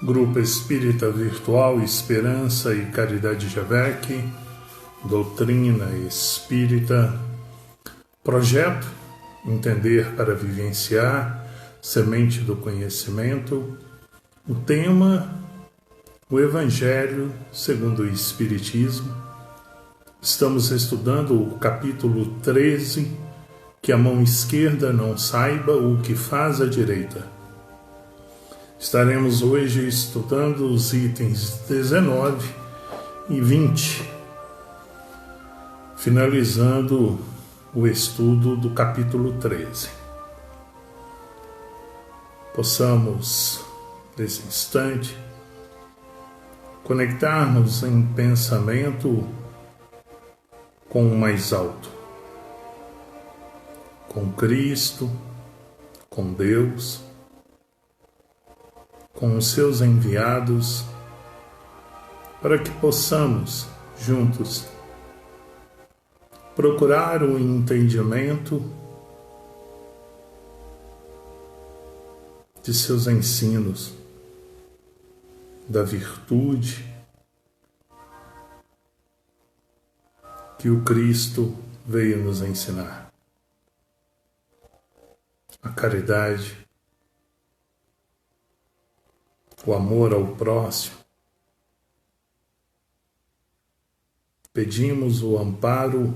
Grupo Espírita Virtual Esperança e Caridade Javeque, Doutrina Espírita, Projeto Entender para Vivenciar, Semente do Conhecimento, o tema, o Evangelho segundo o Espiritismo. Estamos estudando o capítulo 13, que a mão esquerda não saiba o que faz a direita. Estaremos hoje estudando os itens 19 e 20, finalizando o estudo do capítulo 13. Possamos, nesse instante, conectarmos em pensamento com o mais alto, com Cristo, com Deus, com os seus enviados, para que possamos, juntos, procurar o entendimento de seus ensinos, da virtude que o Cristo veio nos ensinar. A caridade, o amor ao próximo. Pedimos o amparo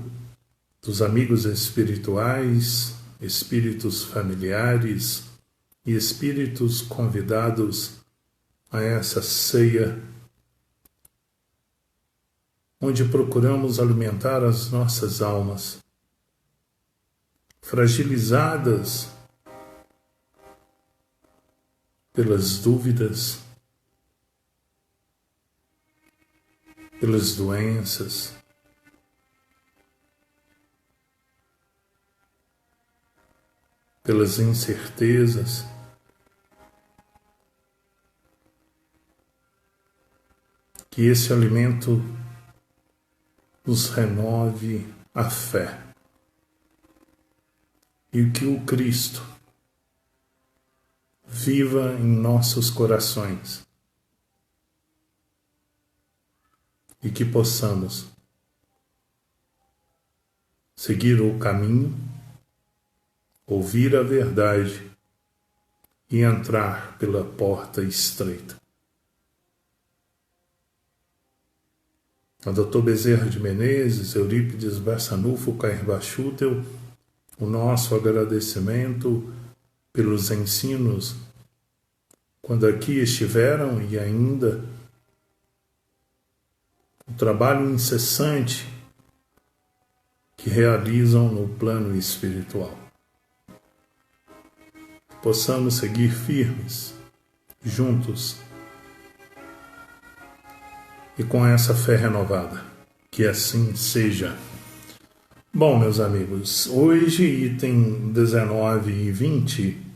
dos amigos espirituais, espíritos familiares e espíritos convidados a essa ceia, onde procuramos alimentar as nossas almas, fragilizadas pelas dúvidas, pelas doenças, pelas incertezas, que esse alimento nos renove a fé e que o Cristo viva em nossos corações e que possamos seguir o caminho, ouvir a verdade e entrar pela porta estreita. A Dr. Bezerra de Menezes, Eurípides Barçanufo, Cair Bachutel, o nosso agradecimento pelos ensinos quando aqui estiveram e ainda o trabalho incessante que realizam no plano espiritual. Possamos seguir firmes, juntos e com essa fé renovada. Que assim seja. Bom, meus amigos, hoje, item 19 e 20,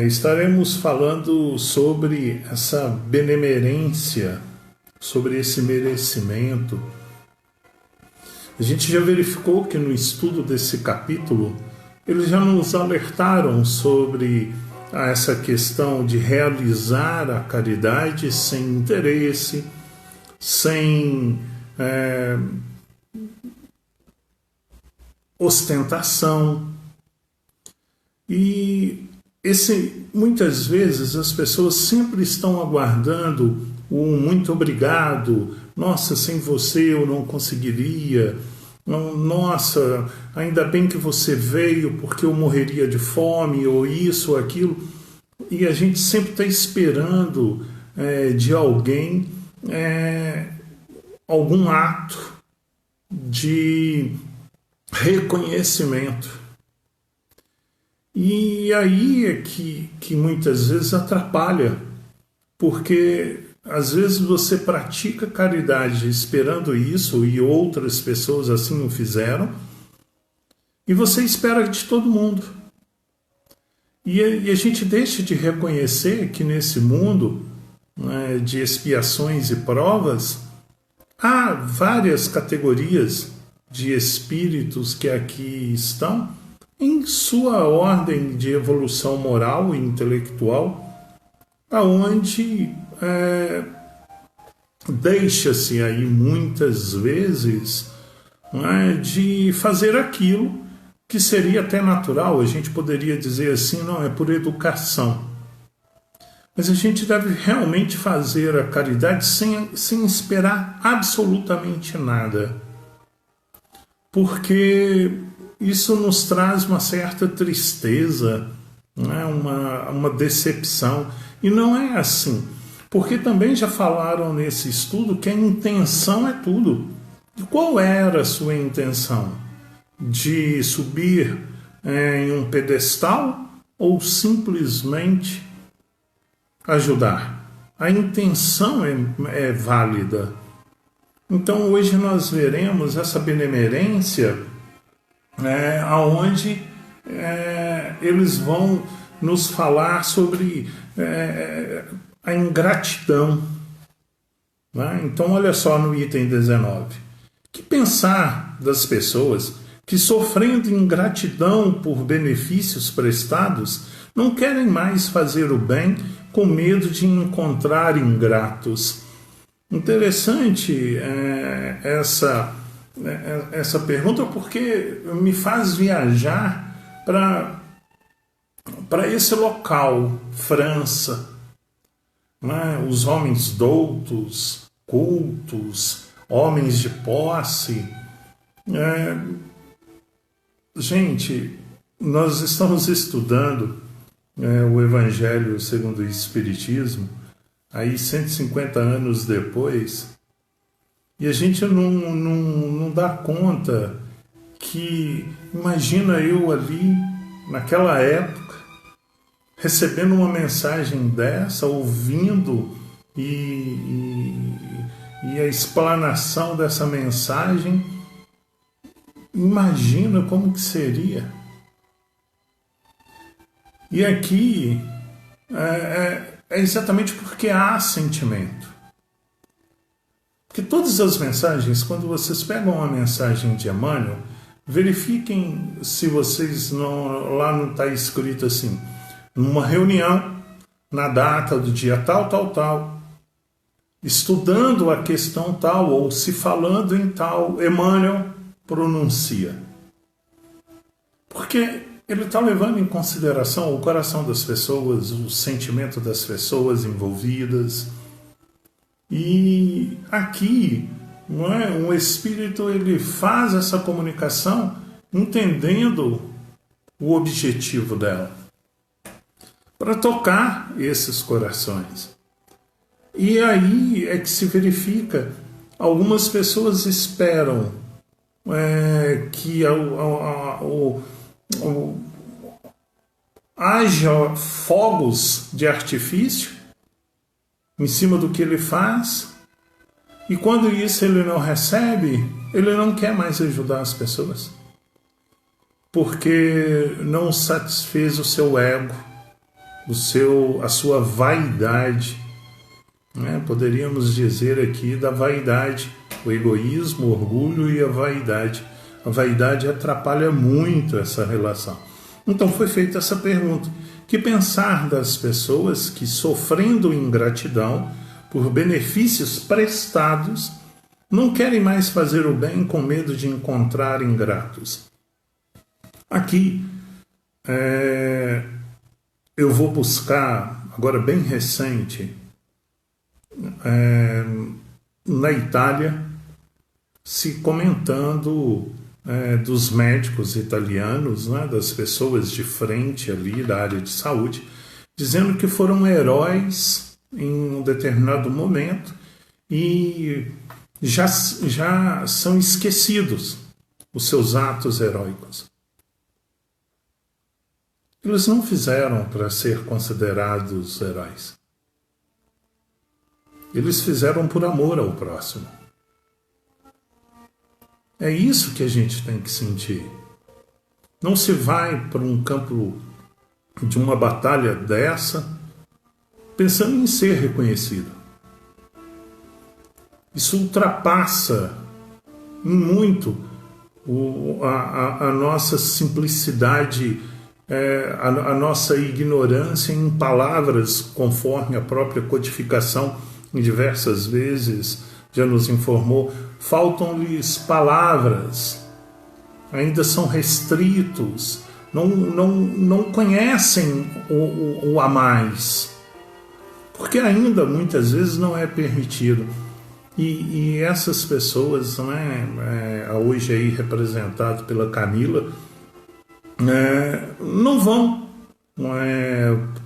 estaremos falando sobre essa benemerência, sobre esse merecimento. A gente já verificou que no estudo desse capítulo, eles já nos alertaram sobre essa questão de realizar a caridade sem interesse, sem ostentação. E muitas vezes as pessoas sempre estão aguardando o muito obrigado. Nossa, sem você eu não conseguiria. Nossa, ainda bem que você veio porque eu morreria de fome, ou isso ou aquilo. E a gente sempre está esperando de alguém algum ato de reconhecimento. E aí é que muitas vezes atrapalha, porque às vezes você pratica caridade esperando isso, e outras pessoas assim o fizeram, e você espera de todo mundo. E a gente deixa de reconhecer que nesse mundo, né, de expiações e provas, há várias categorias de espíritos que aqui estão em sua ordem de evolução moral e intelectual, aonde deixa-se aí muitas vezes, né, de fazer aquilo que seria até natural, a gente poderia dizer assim, não, é por educação. Mas a gente deve realmente fazer a caridade sem esperar absolutamente nada. Porque isso nos traz uma certa tristeza, né? uma decepção. E não é assim. Porque também já falaram nesse estudo que a intenção é tudo. E qual era a sua intenção? De subir em um pedestal ou simplesmente ajudar? A intenção é válida. Então hoje nós veremos essa benemerência aonde eles vão nos falar sobre a ingratidão. Né? Então olha só no item 19. Que pensar das pessoas que, sofrendo ingratidão por benefícios prestados, não querem mais fazer o bem com medo de encontrar ingratos? Interessante essa pergunta, porque me faz viajar para esse local, França, né? Os homens doutos, cultos, homens de posse. Gente, nós estamos estudando o Evangelho segundo o Espiritismo, aí 150 anos depois, e a gente não dá conta que, imagina eu ali, naquela época, recebendo uma mensagem dessa, ouvindo e a explanação dessa mensagem, imagina como que seria. E aqui é exatamente porque há sentimento. Porque todas as mensagens, quando vocês pegam uma mensagem de Emmanuel, verifiquem se vocês lá não está escrito assim, numa reunião, na data do dia tal, tal, tal, estudando a questão tal, ou se falando em tal, Emmanuel pronuncia. Porque ele está levando em consideração o coração das pessoas, o sentimento das pessoas envolvidas. E aqui, não é, um espírito ele faz essa comunicação entendendo o objetivo dela, para tocar esses corações. E aí é que se verifica, algumas pessoas esperam que haja fogos de artifício em cima do que ele faz, e quando isso ele não recebe, ele não quer mais ajudar as pessoas, porque não satisfez o seu ego, a sua vaidade, né? Poderíamos dizer aqui da vaidade, o egoísmo, o orgulho e a vaidade. A vaidade atrapalha muito essa relação. Então foi feita essa pergunta: que pensar das pessoas que, sofrendo ingratidão por benefícios prestados, não querem mais fazer o bem com medo de encontrar ingratos? Aqui eu vou buscar, agora bem recente, na Itália, se comentando dos médicos italianos, né, das pessoas de frente ali da área de saúde, dizendo que foram heróis em um determinado momento e já são esquecidos os seus atos heróicos. Eles não fizeram para ser considerados heróis. Eles fizeram por amor ao próximo. É isso que a gente tem que sentir. Não se vai para um campo de uma batalha dessa pensando em ser reconhecido. Isso ultrapassa em muito a nossa simplicidade a nossa ignorância em palavras, conforme a própria codificação em diversas vezes já nos informou, faltam-lhes palavras, ainda são restritos, não conhecem o a mais, porque ainda muitas vezes não é permitido. E essas pessoas, né, hoje aí representado pela Camila, não vão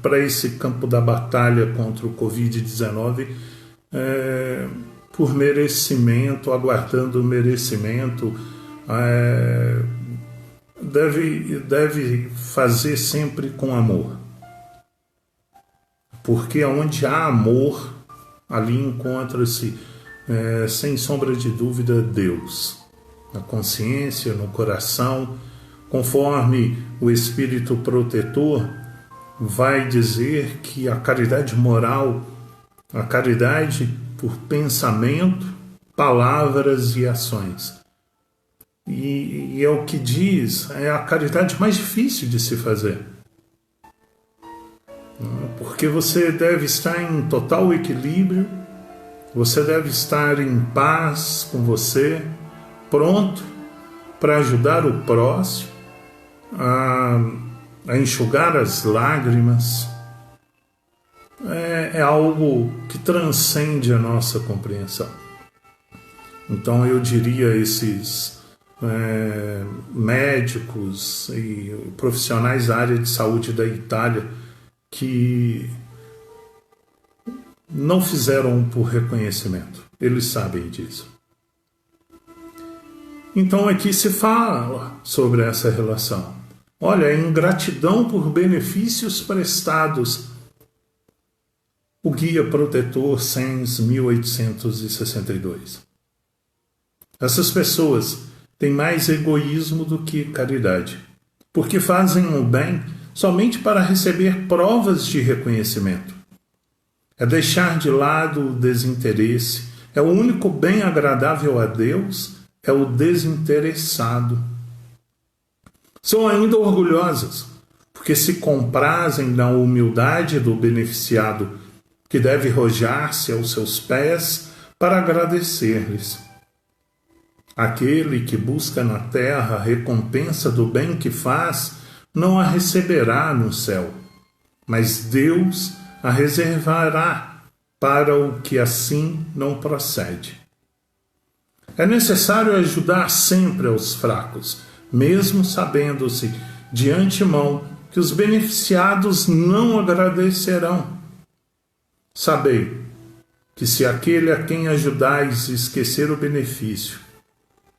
para esse campo da batalha contra o Covid-19 por merecimento, aguardando o merecimento. Deve fazer sempre com amor, porque onde há amor, ali encontra-se, sem sombra de dúvida, Deus, na consciência, no coração, conforme o Espírito protetor vai dizer que a caridade moral, a caridade por pensamento, palavras e ações. E é o que diz, é a caridade mais difícil de se fazer. Porque você deve estar em total equilíbrio, você deve estar em paz com você, pronto para ajudar o próximo, a enxugar as lágrimas. É algo que transcende a nossa compreensão. Então eu diria a esses médicos e profissionais da área de saúde da Itália que não fizeram por reconhecimento, eles sabem disso. Então aqui se fala sobre essa relação. Olha, a ingratidão por benefícios prestados. O Guia Protetor Sens 1862. Essas pessoas têm mais egoísmo do que caridade, porque fazem o bem somente para receber provas de reconhecimento. É deixar de lado o desinteresse. É o único bem agradável a Deus, é o desinteressado. São ainda orgulhosas, porque se comprazem na humildade do beneficiado, que deve rojar-se aos seus pés para agradecer-lhes. Aquele que busca na terra a recompensa do bem que faz, não a receberá no céu, mas Deus a reservará para o que assim não procede. É necessário ajudar sempre aos fracos, mesmo sabendo-se de antemão que os beneficiados não agradecerão. Sabei que se aquele a quem ajudais esquecer o benefício,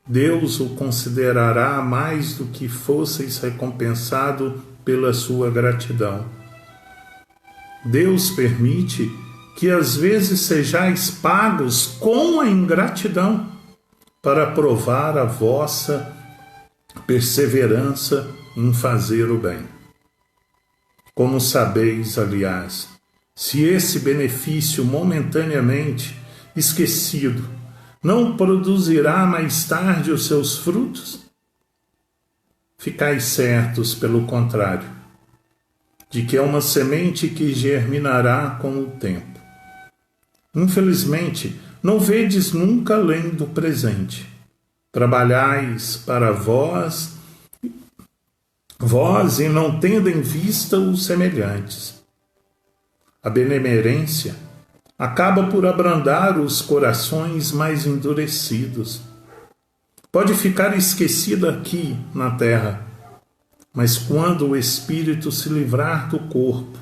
Deus o considerará mais do que fosseis recompensado pela sua gratidão. Deus permite que às vezes sejais pagos com a ingratidão para provar a vossa perseverança em fazer o bem. Como sabeis, aliás, se esse benefício momentaneamente esquecido não produzirá mais tarde os seus frutos? Ficais certos, pelo contrário, de que é uma semente que germinará com o tempo. Infelizmente, não vedes nunca além do presente. Trabalhais para vós e não tendo em vista os semelhantes. A benemerência acaba por abrandar os corações mais endurecidos. Pode ficar esquecida aqui na terra, mas quando o espírito se livrar do corpo,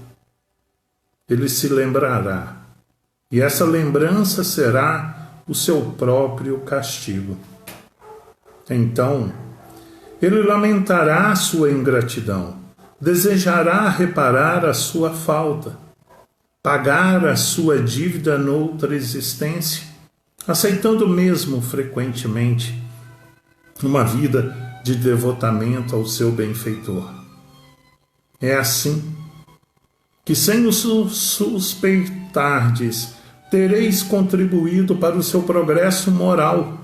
ele se lembrará, e essa lembrança será o seu próprio castigo. Então, ele lamentará a sua ingratidão, desejará reparar a sua falta, pagar a sua dívida noutra existência, aceitando mesmo frequentemente uma vida de devotamento ao seu benfeitor. É assim que, sem o suspeitardes, tereis contribuído para o seu progresso moral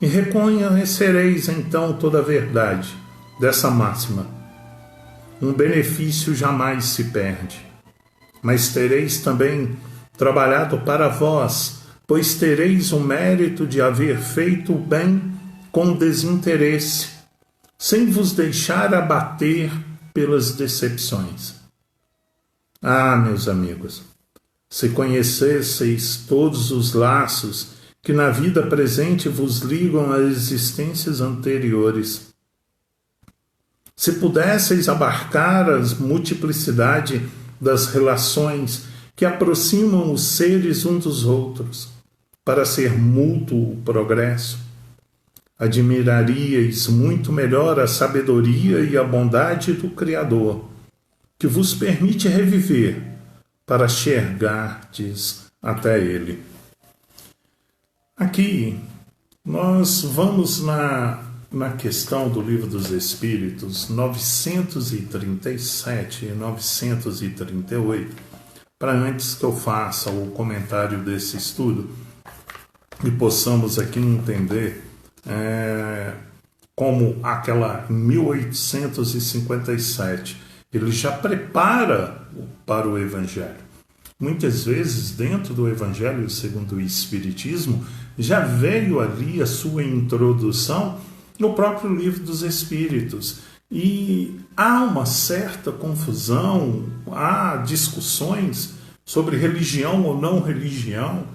e reconhecereis então toda a verdade dessa máxima. um benefício jamais se perde. Mas tereis também trabalhado para vós, pois tereis o mérito de haver feito o bem com desinteresse, sem vos deixar abater pelas decepções. Ah, meus amigos, se conhecesseis todos os laços que na vida presente vos ligam a existências anteriores, se pudesseis abarcar a multiplicidade das relações que aproximam os seres uns dos outros, para ser mútuo o progresso, admiraríeis muito melhor a sabedoria e a bondade do Criador, que vos permite reviver para chegardes até Ele. Aqui, nós vamos na questão do Livro dos Espíritos 937 e 938, para antes que eu faça o comentário desse estudo e possamos aqui entender como aquela 1857 ele já prepara para o Evangelho. Muitas vezes, dentro do Evangelho segundo o Espiritismo, já veio ali a sua introdução no próprio Livro dos Espíritos. E há uma certa confusão, há discussões sobre religião ou não religião.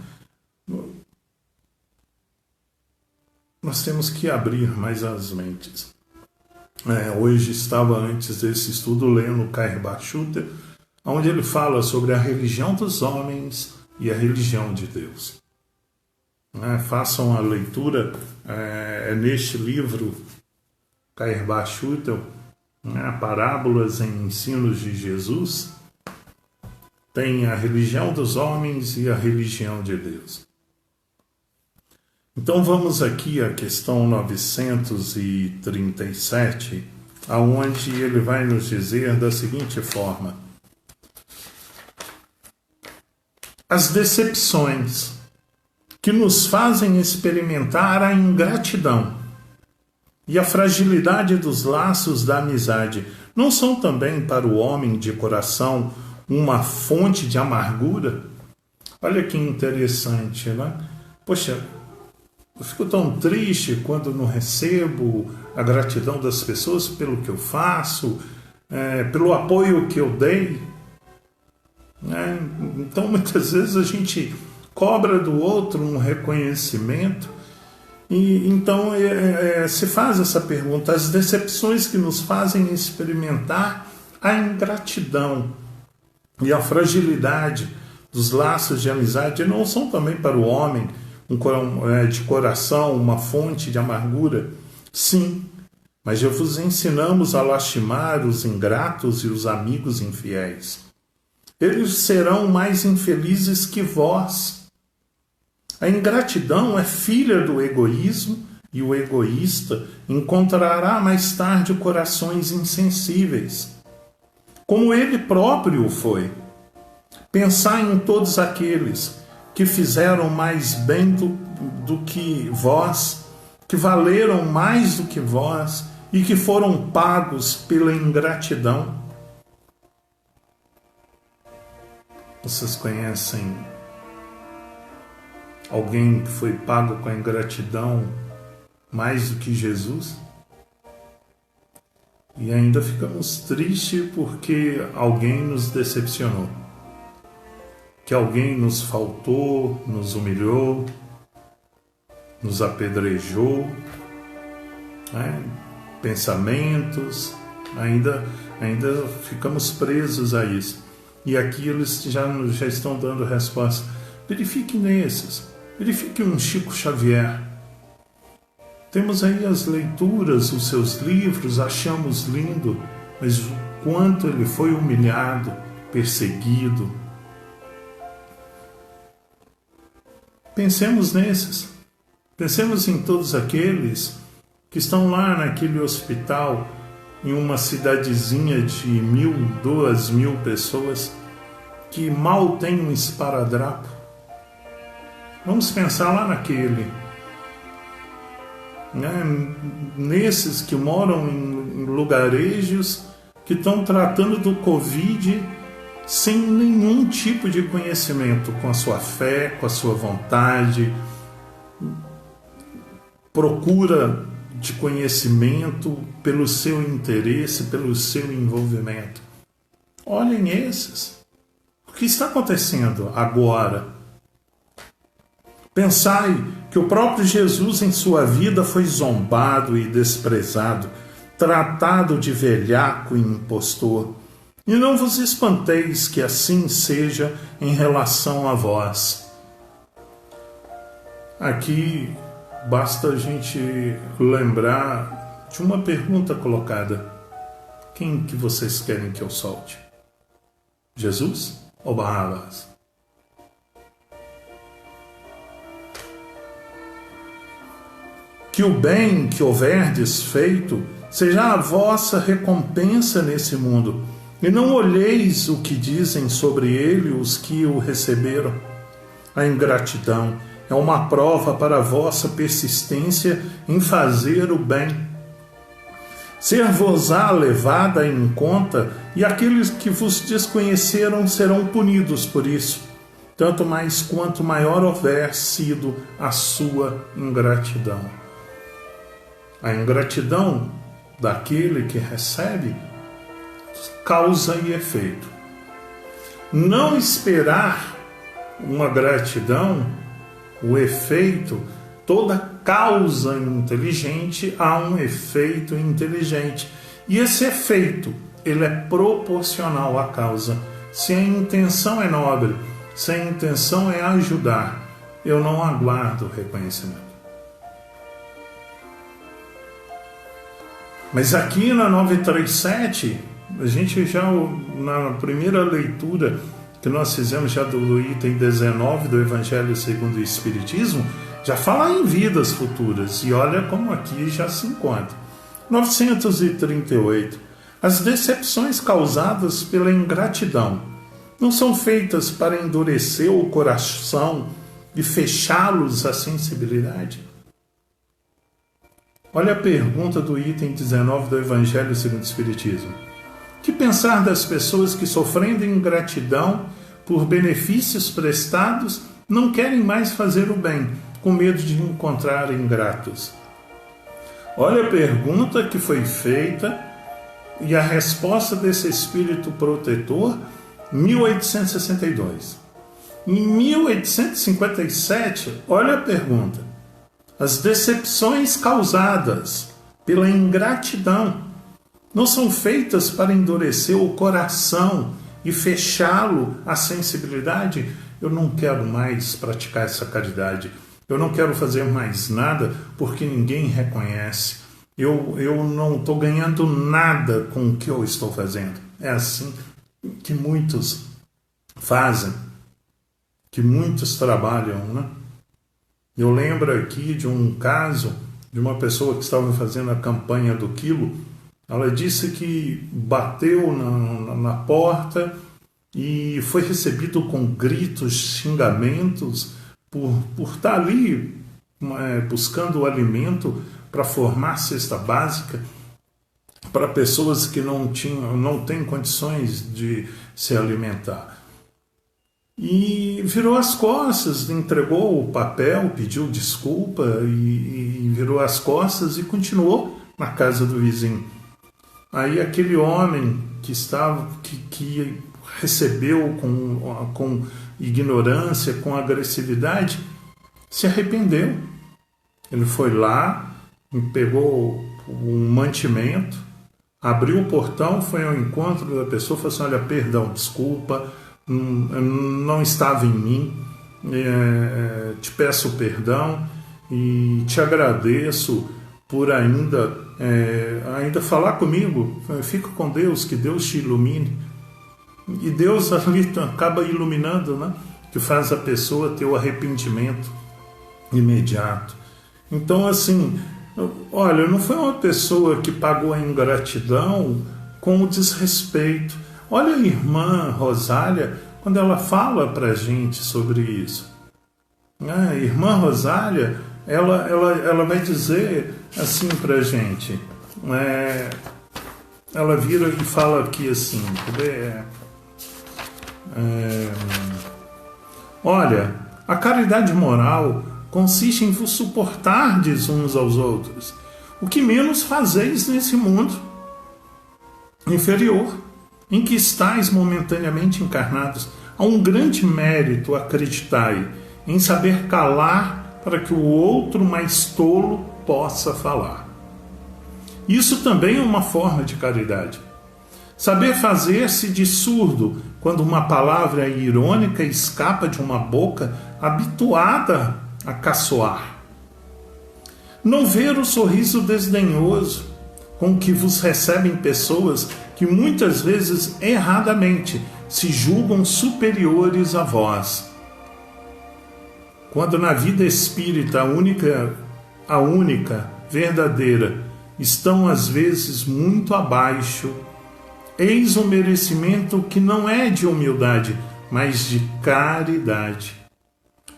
Nós temos que abrir mais as mentes. Hoje estava, antes desse estudo, lendo Cairbar Schutter, onde ele fala sobre a religião dos homens e a religião de Deus. Façam a leitura neste livro, Cairbar Schutter, Parábolas em Ensinos de Jesus, tem a religião dos homens e a religião de Deus. Então vamos aqui à questão 937, aonde ele vai nos dizer da seguinte forma: as decepções que nos fazem experimentar a ingratidão e a fragilidade dos laços da amizade não são também para o homem de coração uma fonte de amargura? Olha que interessante, né? Poxa, eu fico tão triste quando não recebo a gratidão das pessoas pelo que eu faço, pelo apoio que eu dei. Então, muitas vezes a gente cobra do outro um reconhecimento e então se faz essa pergunta: as decepções que nos fazem experimentar a ingratidão e a fragilidade dos laços de amizade não são também para o homem de coração uma fonte de amargura? Sim, mas já vos ensinamos a lastimar os ingratos e os amigos infiéis. Eles serão mais infelizes que vós. A ingratidão é filha do egoísmo e o egoísta encontrará mais tarde corações insensíveis, como ele próprio foi. Pensai em todos aqueles que fizeram mais bem do que vós, que valeram mais do que vós e que foram pagos pela ingratidão. Vocês conhecem alguém que foi pago com a ingratidão mais do que Jesus? E ainda ficamos tristes porque alguém nos decepcionou, que alguém nos faltou, nos humilhou, nos apedrejou, pensamentos, ainda ficamos presos a isso. E aqui eles já estão dando resposta. Verifique nesses, verifique um Chico Xavier. Temos aí as leituras, os seus livros, achamos lindo, mas o quanto ele foi humilhado, perseguido. Pensemos nesses. Pensemos em todos aqueles que estão lá naquele hospital, em uma cidadezinha de 1.000, 2.000 pessoas, que mal tem um esparadrapo. Vamos pensar lá naquele. Nesses que moram em lugarejos que estão tratando do Covid sem nenhum tipo de conhecimento, com a sua fé, com a sua vontade, procura de conhecimento pelo seu interesse, pelo seu envolvimento. Olhem esses. O que está acontecendo agora? Pensai que o próprio Jesus em sua vida foi zombado e desprezado, tratado de velhaco e impostor. E não vos espanteis que assim seja em relação a vós. Aqui basta a gente lembrar de uma pergunta colocada. Quem que vocês querem que eu solte? Jesus ou Barrabás? Que o bem que houverdes feito seja a vossa recompensa nesse mundo, e não olheis o que dizem sobre ele os que o receberam. A ingratidão é uma prova para a vossa persistência em fazer o bem. Ser-vos-á levada em conta, e aqueles que vos desconheceram serão punidos por isso, tanto mais quanto maior houver sido a sua ingratidão. A ingratidão daquele que recebe causa e efeito. Não esperar uma gratidão, o efeito, toda causa inteligente há um efeito inteligente. E esse efeito, ele é proporcional à causa. Se a intenção é nobre, se a intenção é ajudar, eu não aguardo reconhecimento. Mas aqui na 937, a gente já, na primeira leitura que nós fizemos já do item 19 do Evangelho segundo o Espiritismo, já fala em vidas futuras. E olha como aqui já se encontra. 938. As decepções causadas pela ingratidão não são feitas para endurecer o coração e fechá-los à sensibilidade? Olha a pergunta do item 19 do Evangelho segundo o Espiritismo. Que pensar das pessoas que, sofrendo ingratidão por benefícios prestados, não querem mais fazer o bem, com medo de encontrar ingratos? Olha a pergunta que foi feita e a resposta desse espírito protetor, 1862. Em 1857, olha a pergunta. As decepções causadas pela ingratidão não são feitas para endurecer o coração e fechá-lo à sensibilidade? Eu não quero mais praticar essa caridade. Eu não quero fazer mais nada porque ninguém reconhece. Eu não estou ganhando nada com o que eu estou fazendo. É assim que muitos fazem, que muitos trabalham, né? Eu lembro aqui de um caso de uma pessoa que estava fazendo a campanha do quilo. Ela disse que bateu na porta e foi recebido com gritos, xingamentos por estar ali buscando o alimento para formar cesta básica para pessoas que não têm condições de se alimentar. E virou as costas, entregou o papel, pediu desculpa e virou as costas e continuou na casa do vizinho. Aí aquele homem que recebeu com ignorância, com agressividade, se arrependeu. Ele foi lá, pegou um mantimento, abriu o portão, foi ao encontro da pessoa, falou assim: olha, perdão, desculpa, não estava em mim, te peço perdão e te agradeço por ainda falar comigo. Fica com Deus, que Deus te ilumine. E Deus ali acaba iluminando, né? Que faz a pessoa ter o arrependimento imediato. Então, assim, olha, não foi uma pessoa que pagou a ingratidão com o desrespeito. Olha a irmã Rosália, quando ela fala para a gente sobre isso. A irmã Rosália, ela vai dizer assim para a gente, ela vira e fala aqui assim, olha, a caridade moral consiste em vos suportardes uns aos outros, o que menos fazeis nesse mundo inferior, em que estáis momentaneamente encarnados. Há um grande mérito, acreditai, em saber calar para que o outro mais tolo possa falar. Isso também é uma forma de caridade. Saber fazer-se de surdo quando uma palavra irônica escapa de uma boca habituada a caçoar. Não ver o sorriso desdenhoso com que vos recebem pessoas que muitas vezes erradamente se julgam superiores a vós. Quando na vida espírita a única, verdadeira, estão às vezes muito abaixo, eis um merecimento que não é de humildade, mas de caridade.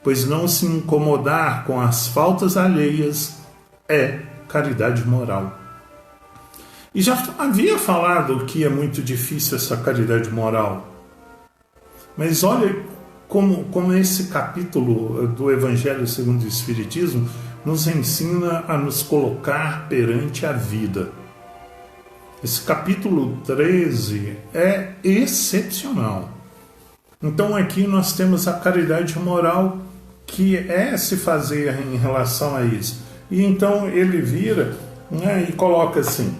Pois não se incomodar com as faltas alheias é caridade moral. E já havia falado que é muito difícil essa caridade moral. Mas olha como esse capítulo do Evangelho segundo o Espiritismo nos ensina a nos colocar perante a vida. Esse capítulo 13 é excepcional. Então aqui nós temos a caridade moral, que é se fazer em relação a isso. E então ele vira, né, e coloca assim,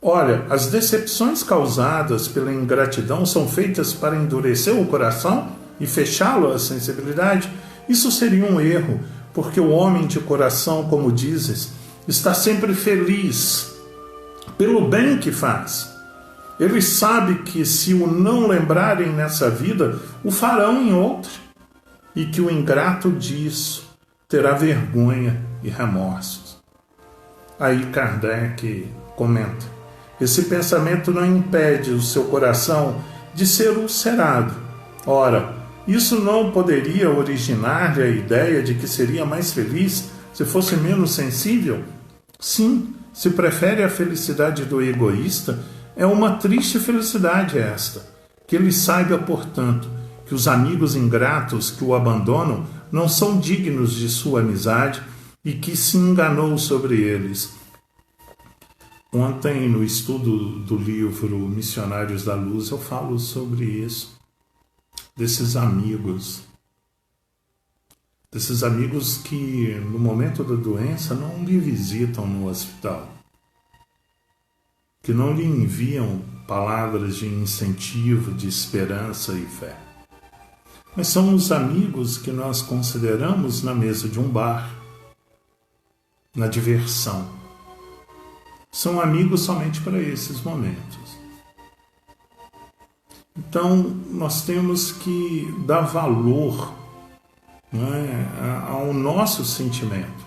olha, as decepções causadas pela ingratidão são feitas para endurecer o coração e fechá-lo à sensibilidade. Isso seria um erro, porque o homem de coração, como dizes, está sempre feliz pelo bem que faz. Ele sabe que se o não lembrarem nessa vida, o farão em outra, e que o ingrato disso terá vergonha e remorsos. Aí Kardec comenta: esse pensamento não impede o seu coração de ser ulcerado. Ora, isso não poderia originar-lhe a ideia de que seria mais feliz se fosse menos sensível? Sim, se prefere a felicidade do egoísta, é uma triste felicidade esta. Que ele saiba, portanto, que os amigos ingratos que o abandonam não são dignos de sua amizade e que se enganou sobre eles. Ontem, no estudo do livro Missionários da Luz, eu falo sobre isso, desses amigos que no momento da doença não lhe visitam no hospital, que não lhe enviam palavras de incentivo, de esperança e fé. Mas são os amigos que nós consideramos na mesa de um bar, na diversão. São amigos somente para esses momentos. Então, nós temos que dar valor, né, ao nosso sentimento.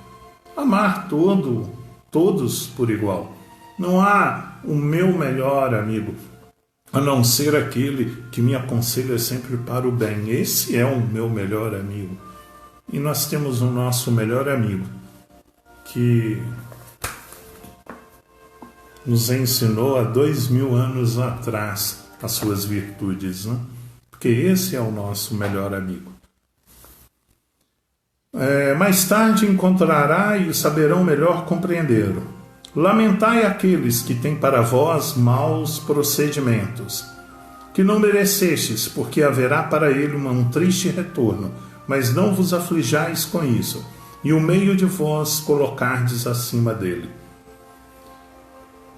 Amar todos por igual. Não há o meu melhor amigo, a não ser aquele que me aconselha sempre para o bem. Esse é o meu melhor amigo. E nós temos o nosso melhor amigo, que nos ensinou há 2000 anos atrás as suas virtudes, né? Porque esse é o nosso melhor amigo. Mais tarde encontrará e saberão melhor compreendê-lo. Lamentai aqueles que têm para vós maus procedimentos, que não merecestes, porque haverá para ele um triste retorno, mas não vos aflijais com isso, e o meio de vós colocardes acima dele.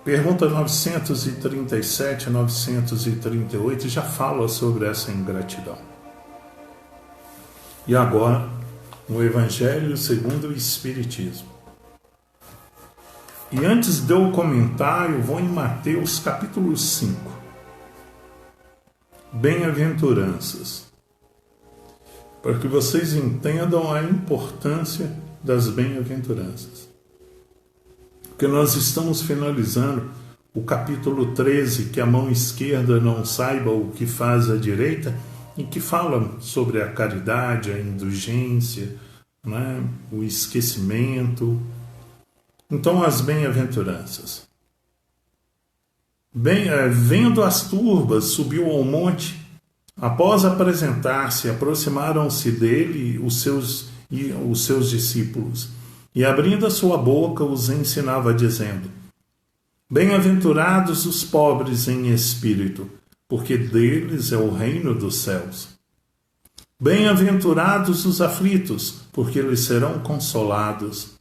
Pergunta 937 a 938 já fala sobre essa ingratidão. E agora, o Evangelho segundo o Espiritismo. E antes de eu comentar, eu vou em Mateus capítulo 5. Bem-aventuranças. Para que vocês entendam a importância das bem-aventuranças. Porque nós estamos finalizando o capítulo 13, que a mão esquerda não saiba o que faz a direita, e que fala sobre a caridade, a indulgência, né, o esquecimento. Então, as bem-aventuranças. Vendo as turbas, subiu ao monte. Após apresentar-se, aproximaram-se dele os seus discípulos, e abrindo a sua boca os ensinava, dizendo: Bem-aventurados os pobres em espírito, porque deles é o reino dos céus. Bem-aventurados os aflitos, porque eles serão consolados.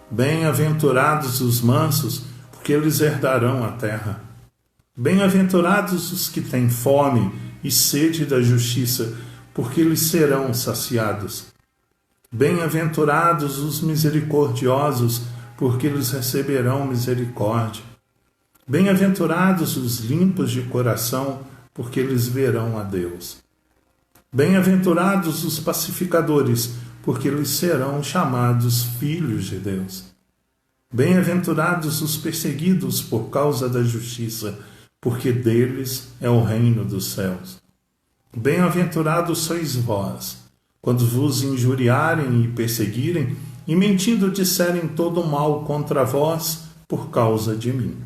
Bem-aventurados os mansos, porque eles herdarão a terra. Bem-aventurados os que têm fome e sede da justiça, porque eles serão saciados. Bem-aventurados os misericordiosos, porque eles receberão misericórdia. Bem-aventurados os limpos de coração, porque eles verão a Deus. Bem-aventurados os pacificadores, porque eles serão chamados filhos de Deus. Bem-aventurados os perseguidos por causa da justiça, porque deles é o reino dos céus. Bem-aventurados sois vós, quando vos injuriarem e perseguirem, e mentindo disserem todo mal contra vós por causa de mim.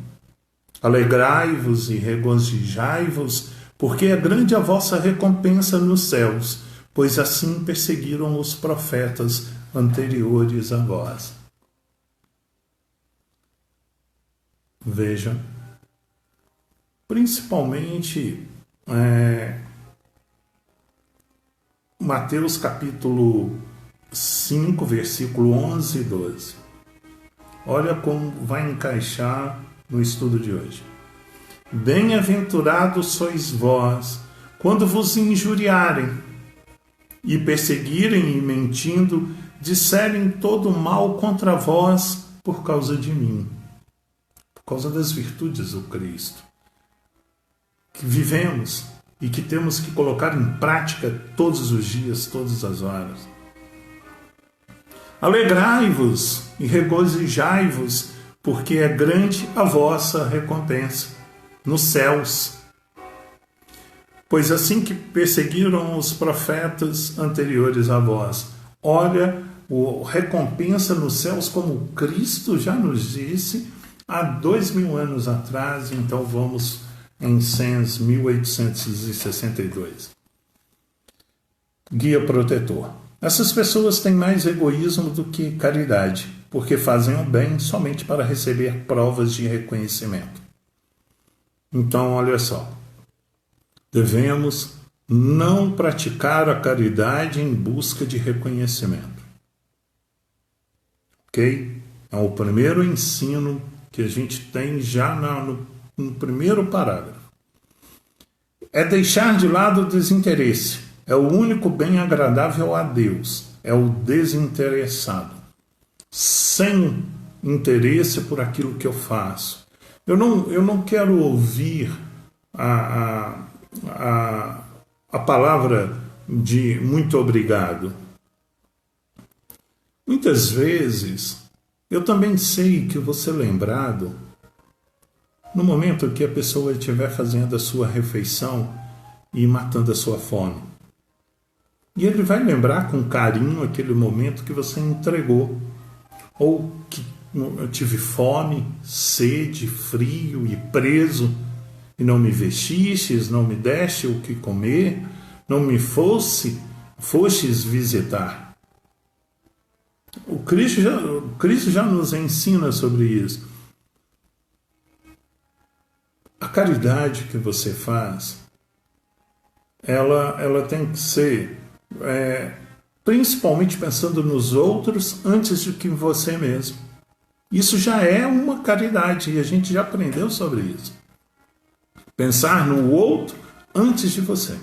Alegrai-vos e regozijai-vos, porque é grande a vossa recompensa nos céus, pois assim perseguiram os profetas anteriores a vós. Veja, principalmente Mateus capítulo 5, versículo 11 e 12. Olha como vai encaixar no estudo de hoje. Bem-aventurados sois vós, quando vos injuriarem e perseguirem e mentindo, disserem todo mal contra vós por causa de mim, por causa das virtudes do Cristo, que vivemos e que temos que colocar em prática todos os dias, todas as horas. Alegrai-vos e regozijai-vos, porque é grande a vossa recompensa nos céus. Pois assim que perseguiram os profetas anteriores a vós. Olha, a recompensa nos céus, como Cristo já nos disse há 2000 anos atrás. Então vamos em Sens 1862. Guia protetor. Essas pessoas têm mais egoísmo do que caridade, porque fazem o bem somente para receber provas de reconhecimento. Então, olha só, devemos não praticar a caridade em busca de reconhecimento. Ok? É o primeiro ensino que a gente tem já no primeiro parágrafo. É deixar de lado o desinteresse. É o único bem agradável a Deus. É o desinteressado. Sem interesse por aquilo que eu faço. Eu não quero ouvir a palavra de muito obrigado. Muitas vezes, eu também sei que eu vou ser lembrado no momento que a pessoa estiver fazendo a sua refeição e matando a sua fome. E ele vai lembrar com carinho aquele momento que você entregou, ou que eu tive fome, sede, frio e preso, e não me vestistes, não me deste o que comer, não me fostes visitar. O Cristo já nos ensina sobre isso. A caridade que você faz, ela tem que ser principalmente pensando nos outros antes do que em você mesmo. Isso já é uma caridade e a gente já aprendeu sobre isso. Pensar no outro antes de você.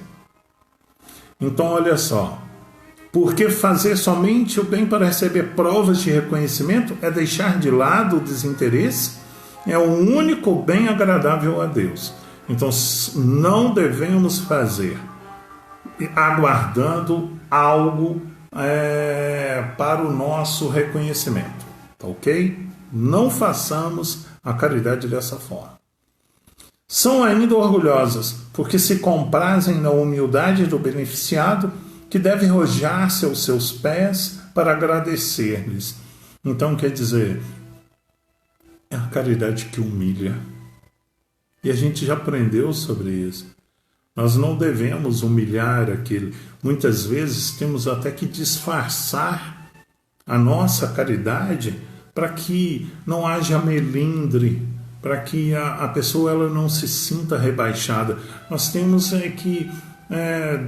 Então, olha só. Porque fazer somente o bem para receber provas de reconhecimento é deixar de lado o desinteresse, é o único bem agradável a Deus. Então, não devemos fazer aguardando algo para o nosso reconhecimento. Tá ok? Não façamos a caridade dessa forma. São ainda orgulhosas, porque se comprazem na humildade do beneficiado, que deve rojar-se aos seus pés para agradecer-lhes. Então, quer dizer, é a caridade que humilha, E a gente já aprendeu sobre isso. Nós não devemos humilhar aquele. Muitas vezes temos até que disfarçar a nossa caridade para que não haja melindre, para que a pessoa ela não se sinta rebaixada. Nós temos que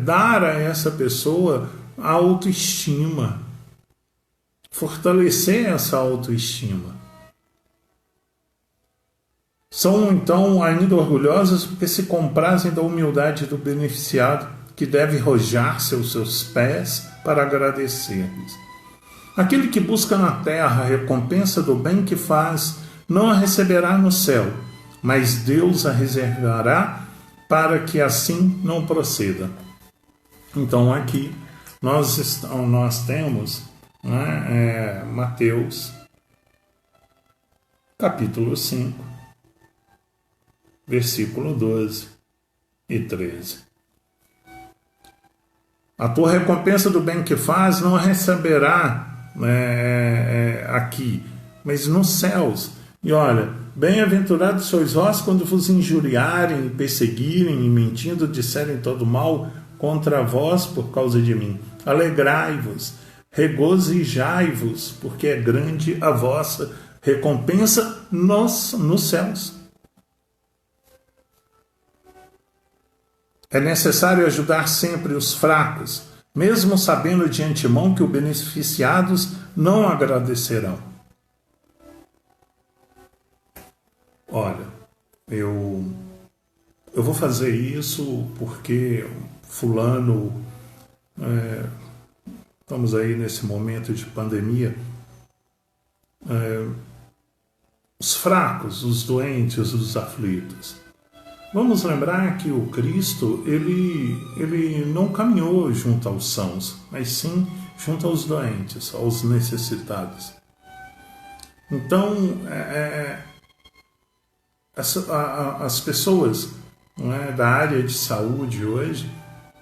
dar a essa pessoa a autoestima, fortalecer essa autoestima. São então ainda orgulhosas porque se comprazem da humildade do beneficiado, que deve rojar-se aos seus pés para agradecer-lhes. Aquele que busca na terra a recompensa do bem que faz, não a receberá no céu, mas Deus a reservará para que assim não proceda. Então aqui nós temos Mateus capítulo 5, versículo 12 e 13. A tua recompensa do bem que faz não a receberá aqui, mas nos céus. E olha, bem-aventurados sois vós quando vos injuriarem, perseguirem e mentindo disserem todo mal contra vós por causa de mim. Alegrai-vos, regozijai-vos, porque é grande a vossa recompensa nos céus. É necessário ajudar sempre os fracos, mesmo sabendo de antemão que os beneficiados não agradecerão. Olha, eu vou fazer isso porque fulano, estamos aí nesse momento de pandemia, os fracos, os doentes, os aflitos. Vamos lembrar que o Cristo, ele não caminhou junto aos sãos, mas sim junto aos doentes, aos necessitados. Então, as pessoas da área de saúde hoje,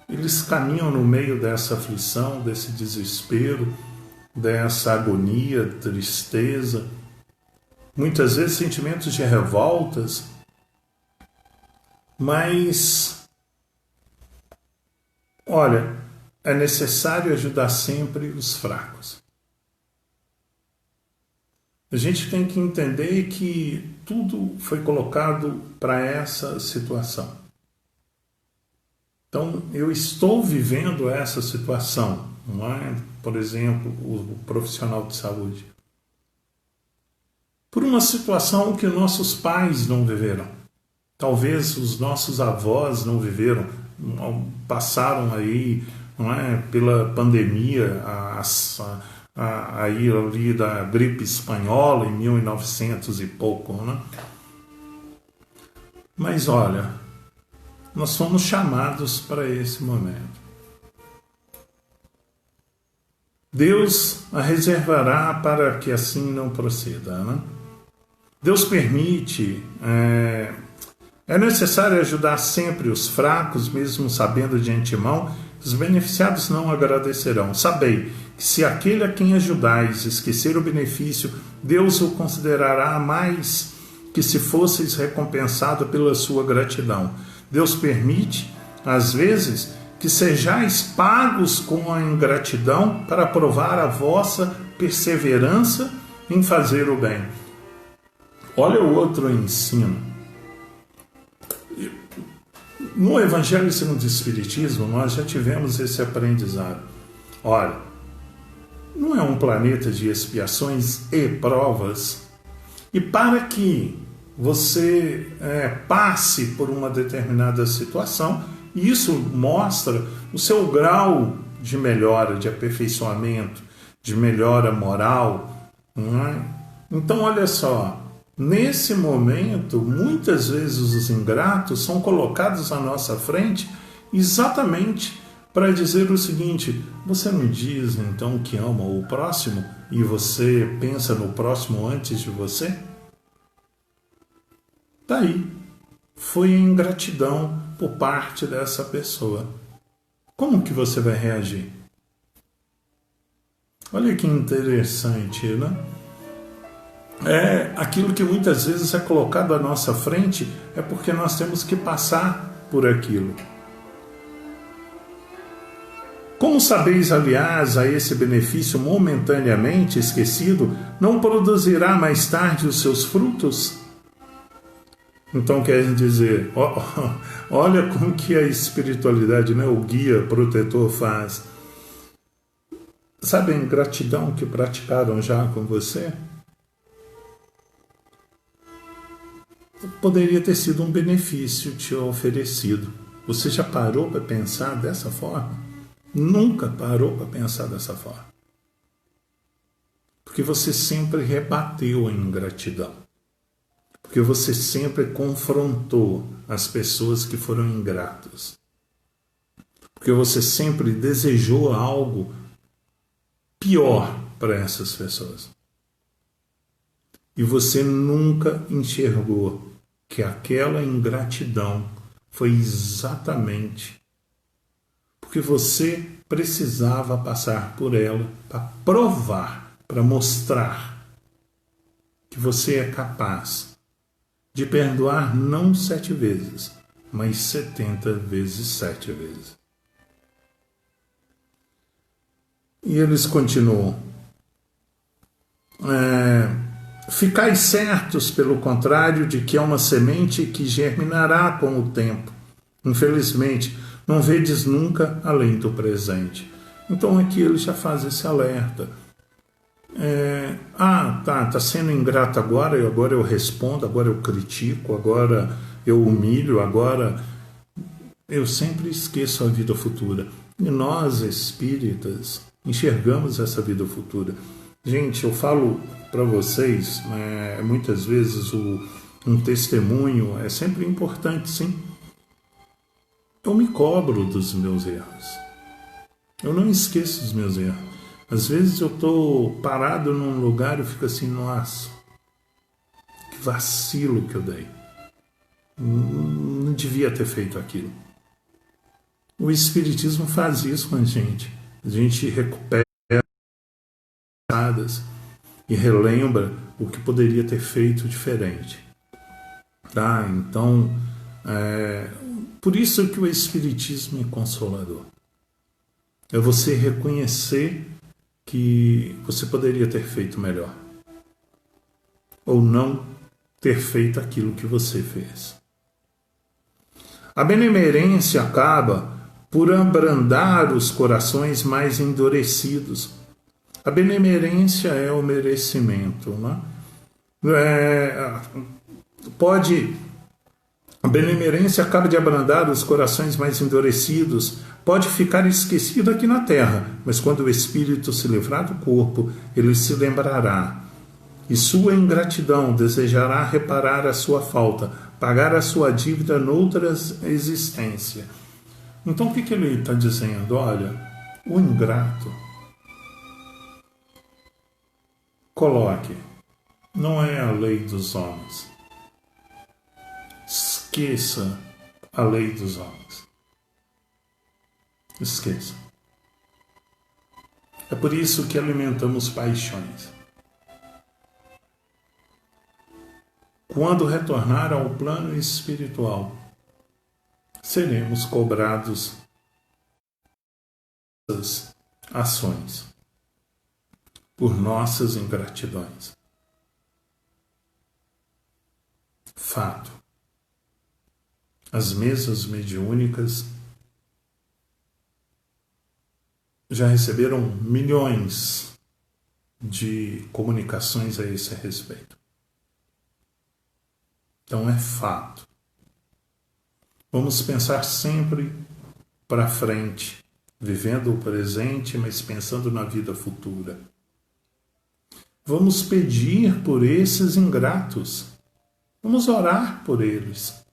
eles caminham no meio dessa aflição, desse desespero, dessa agonia, tristeza, muitas vezes sentimentos de revoltas, mas, olha, é necessário ajudar sempre os fracos. A gente tem que entender que tudo foi colocado para essa situação. Então, eu estou vivendo essa situação, não é? Por exemplo, o profissional de saúde. Por uma situação que nossos pais não viveram. Talvez os nossos avós não viveram, passaram aí, não é, pela pandemia, aí ali da gripe espanhola em 1900 e pouco, né? Mas olha, nós somos chamados para esse momento. Deus a reservará para que assim não proceda, né? Deus permite. É necessário ajudar sempre os fracos, mesmo sabendo de antemão que os beneficiados não agradecerão. Sabei que se aquele a quem ajudais esquecer o benefício, Deus o considerará mais que se fosseis recompensado pela sua gratidão. Deus permite, às vezes, que sejais pagos com a ingratidão para provar a vossa perseverança em fazer o bem. Olha o outro ensino. No Evangelho segundo o Espiritismo, nós já tivemos esse aprendizado. Olha, não é um planeta de expiações e provas. E para que você passe por uma determinada situação, isso mostra o seu grau de melhora, de aperfeiçoamento, de melhora moral. Não é? Então, olha só. Nesse momento, muitas vezes os ingratos são colocados à nossa frente exatamente para dizer o seguinte: você não diz então que ama o próximo e você pensa no próximo antes de você? Tá aí. Foi ingratidão por parte dessa pessoa. Como que você vai reagir? Olha que interessante, né? aquilo que muitas vezes é colocado à nossa frente, é porque nós temos que passar por aquilo. Como sabeis, aliás, a esse benefício momentaneamente esquecido, não produzirá mais tarde os seus frutos? Então quer dizer, olha como que a espiritualidade, né, o guia protetor faz. Sabe a ingratidão que praticaram já com você? Poderia ter sido um benefício te oferecido. Você já parou para pensar dessa forma? Nunca parou para pensar dessa forma. Porque você sempre rebateu a ingratidão. Porque você sempre confrontou as pessoas que foram ingratas. Porque você sempre desejou algo pior para essas pessoas. E você nunca enxergou que aquela ingratidão foi exatamente porque você precisava passar por ela para provar, para mostrar que você é capaz de perdoar não 7 vezes, mas 70 vezes 7 vezes. E eles continuam. Ficais certos, pelo contrário, de que é uma semente que germinará com o tempo. Infelizmente, não vedes nunca além do presente. Então aqui ele já faz esse alerta. Tá sendo ingrato agora eu respondo, agora eu critico, agora eu humilho, agora eu sempre esqueço a vida futura. E nós, espíritas, enxergamos essa vida futura. Gente, eu falo para vocês, muitas vezes um testemunho é sempre importante, sim. Eu me cobro dos meus erros. Eu não esqueço dos meus erros. Às vezes eu estou parado num lugar e fico assim, nossa, que vacilo que eu dei. Não devia ter feito aquilo. O Espiritismo faz isso com a gente. A gente recupera e relembra o que poderia ter feito diferente. Tá? Então, por isso que o Espiritismo é consolador. É você reconhecer que você poderia ter feito melhor. Ou não ter feito aquilo que você fez. A benemerência acaba por abrandar os corações mais endurecidos. A benemerência é o merecimento, né? A benemerência acaba de abrandar os corações mais endurecidos. Pode ficar esquecido aqui na terra, mas quando o espírito se livrar do corpo, ele se lembrará. E sua ingratidão desejará reparar a sua falta, pagar a sua dívida noutra existência. Então o que ele está dizendo? Olha, o ingrato, coloque, não é a lei dos homens. Esqueça a lei dos homens. Esqueça. É por isso que alimentamos paixões. Quando retornar ao plano espiritual, seremos cobrados das ações por nossas ingratidões. Fato. As mesas mediúnicas já receberam milhões de comunicações a esse respeito. Então é fato. Vamos pensar sempre para frente, vivendo o presente, mas pensando na vida futura. Vamos pedir por esses ingratos. Vamos orar por eles,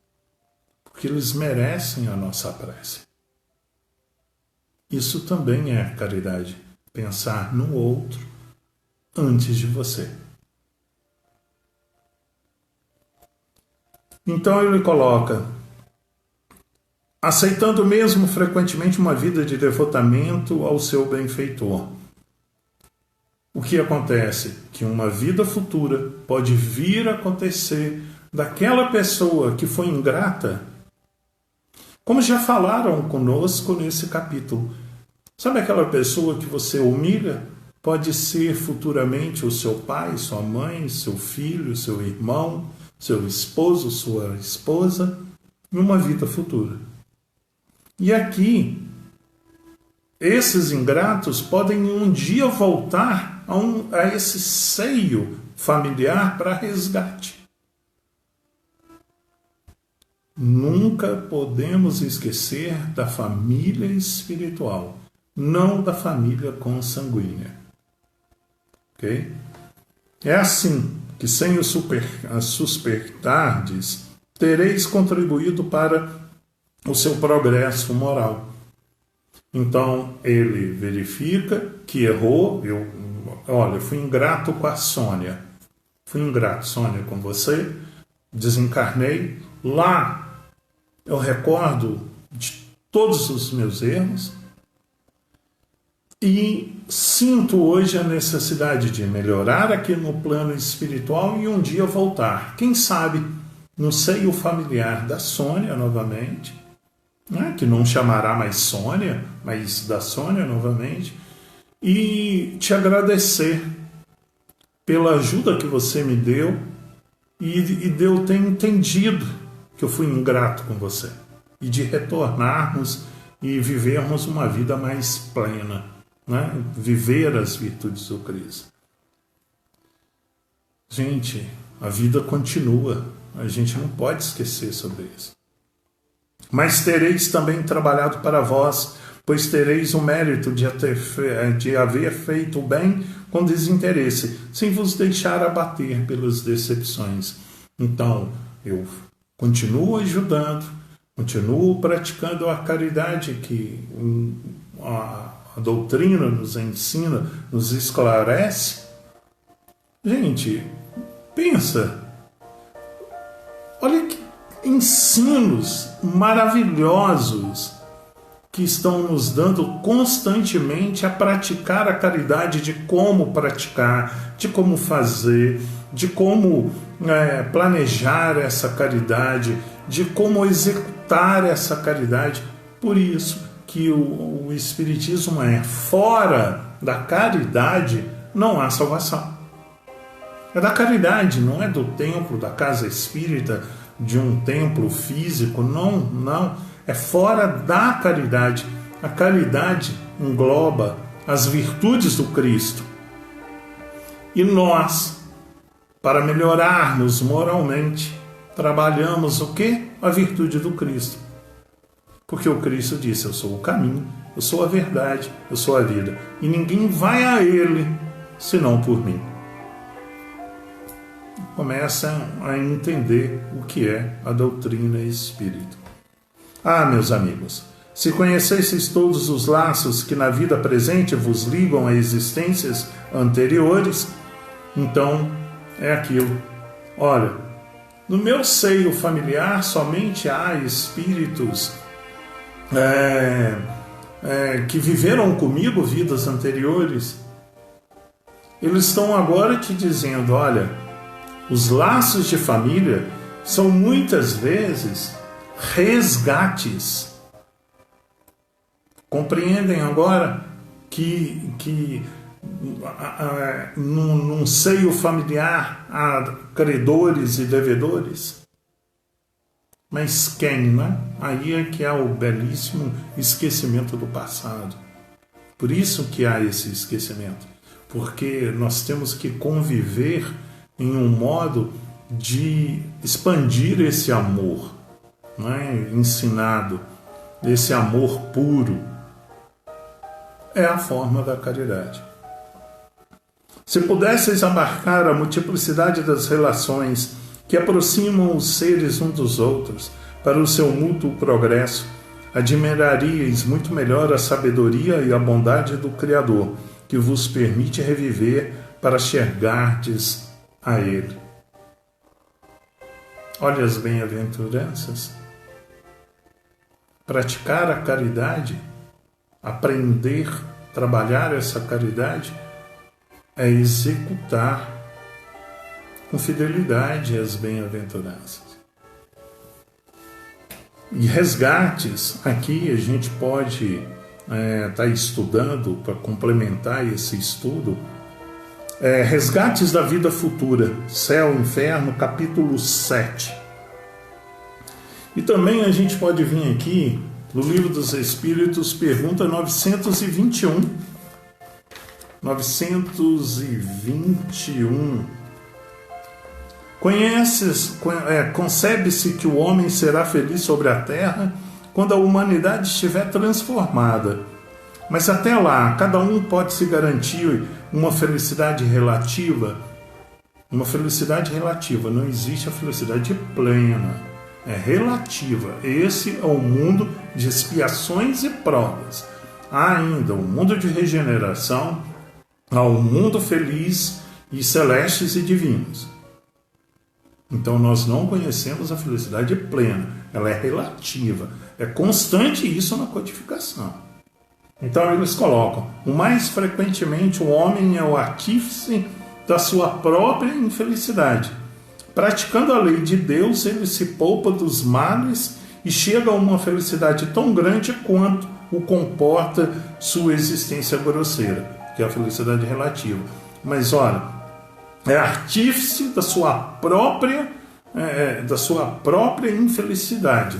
porque eles merecem a nossa prece. Isso também é caridade, pensar no outro antes de você. Então ele coloca, aceitando mesmo frequentemente uma vida de devotamento ao seu benfeitor. o que acontece? Que uma vida futura pode vir a acontecer daquela pessoa que foi ingrata, como já falaram conosco nesse capítulo. Sabe aquela pessoa que você humilha? Pode ser futuramente o seu pai, sua mãe, seu filho, seu irmão, seu esposo, sua esposa, em uma vida futura. E aqui, esses ingratos podem um dia voltar a esse seio familiar para resgate. Nunca podemos esquecer da família espiritual, não da família consanguínea. Ok? É assim que, sem o suspeitardes, tereis contribuído para o seu progresso moral. Então, ele verifica que errou. Olha, fui ingrato com a Sônia. Fui ingrato, Sônia, com você. Desencarnei. Lá, eu recordo de todos os meus erros. E sinto hoje a necessidade de melhorar aqui no plano espiritual e um dia voltar. Quem sabe no seio familiar da Sônia novamente, né? Que não chamará mais Sônia, mas da Sônia novamente, e te agradecer pela ajuda que você me deu e de eu ter entendido que eu fui ingrato com você, e de retornarmos e vivermos uma vida mais plena, né? Viver as virtudes do Cristo. Gente, a vida continua, a gente não pode esquecer sobre isso. Mas tereis também trabalhado para vós, pois tereis o mérito de haver feito o bem com desinteresse, sem vos deixar abater pelas decepções. Então, eu continuo ajudando, continuo praticando a caridade que a doutrina nos ensina, nos esclarece. Gente, pensa, olha que ensinos maravilhosos que estão nos dando constantemente a praticar a caridade, de como praticar, de como fazer, de como planejar essa caridade, de como executar essa caridade. Por isso que o Espiritismo fora da caridade não há salvação. É da caridade, não é do templo, da casa espírita, de um templo físico, não. É fora da caridade. A caridade engloba as virtudes do Cristo. E nós, para melhorarmos moralmente, trabalhamos o quê? A virtude do Cristo. Porque o Cristo disse: eu sou o caminho, eu sou a verdade, eu sou a vida. E ninguém vai a Ele senão por mim. Começam a entender o que é a doutrina espírita. Ah, meus amigos, se conhecesseis todos os laços que na vida presente vos ligam a existências anteriores, então é aquilo. Olha, no meu seio familiar somente há espíritos que viveram comigo vidas anteriores. Eles estão agora te dizendo: olha, os laços de família são muitas vezes resgates. Compreendem agora que num seio familiar há credores e devedores? Mas quem, né? Aí é que há o belíssimo esquecimento do passado. Por isso que há esse esquecimento. Porque nós temos que conviver em um modo de expandir esse amor, né? Ensinado, esse amor puro. É a forma da caridade. Se pudesseis abarcar a multiplicidade das relações que aproximam os seres uns dos outros para o seu mútuo progresso, admiraríeis muito melhor a sabedoria e a bondade do Criador, que vos permite reviver para chegardes a Ele. Olha as bem-aventuranças. Praticar a caridade, aprender, trabalhar essa caridade, é executar com fidelidade as bem-aventuranças. E resgates, aqui a gente pode estar estudando para complementar esse estudo, resgates da vida futura, céu, inferno, capítulo 7. E também a gente pode vir aqui no Livro dos Espíritos, pergunta 921. 921. Concebe-se que o homem será feliz sobre a terra quando a humanidade estiver transformada. Mas até lá, cada um pode se garantir uma felicidade relativa. Uma felicidade relativa, não existe a felicidade plena. É relativa. Esse é o mundo de expiações e provas. Há ainda o mundo de regeneração, há o mundo feliz e celestes e divinos. Então nós não conhecemos a felicidade plena, ela é relativa, é constante isso na codificação. Então eles colocam, o mais frequentemente o homem é o artífice da sua própria infelicidade. Praticando a lei de Deus, ele se poupa dos males e chega a uma felicidade tão grande quanto o comporta sua existência grosseira, que é a felicidade relativa. Mas olha, é artífice da sua própria infelicidade.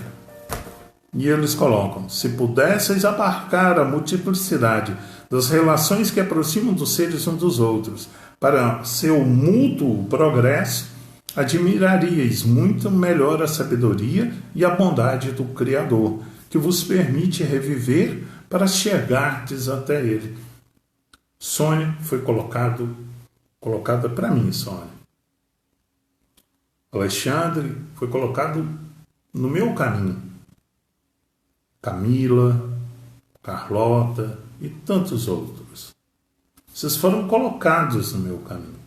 E eles colocam, se pudesseis abarcar a multiplicidade das relações que aproximam dos seres uns dos outros para seu mútuo progresso, admiraríeis muito melhor a sabedoria e a bondade do Criador, que vos permite reviver para chegardes até Ele. Sônia foi colocada para mim, Sônia. Alexandre foi colocado no meu caminho. Camila, Carlota e tantos outros. Vocês foram colocados no meu caminho.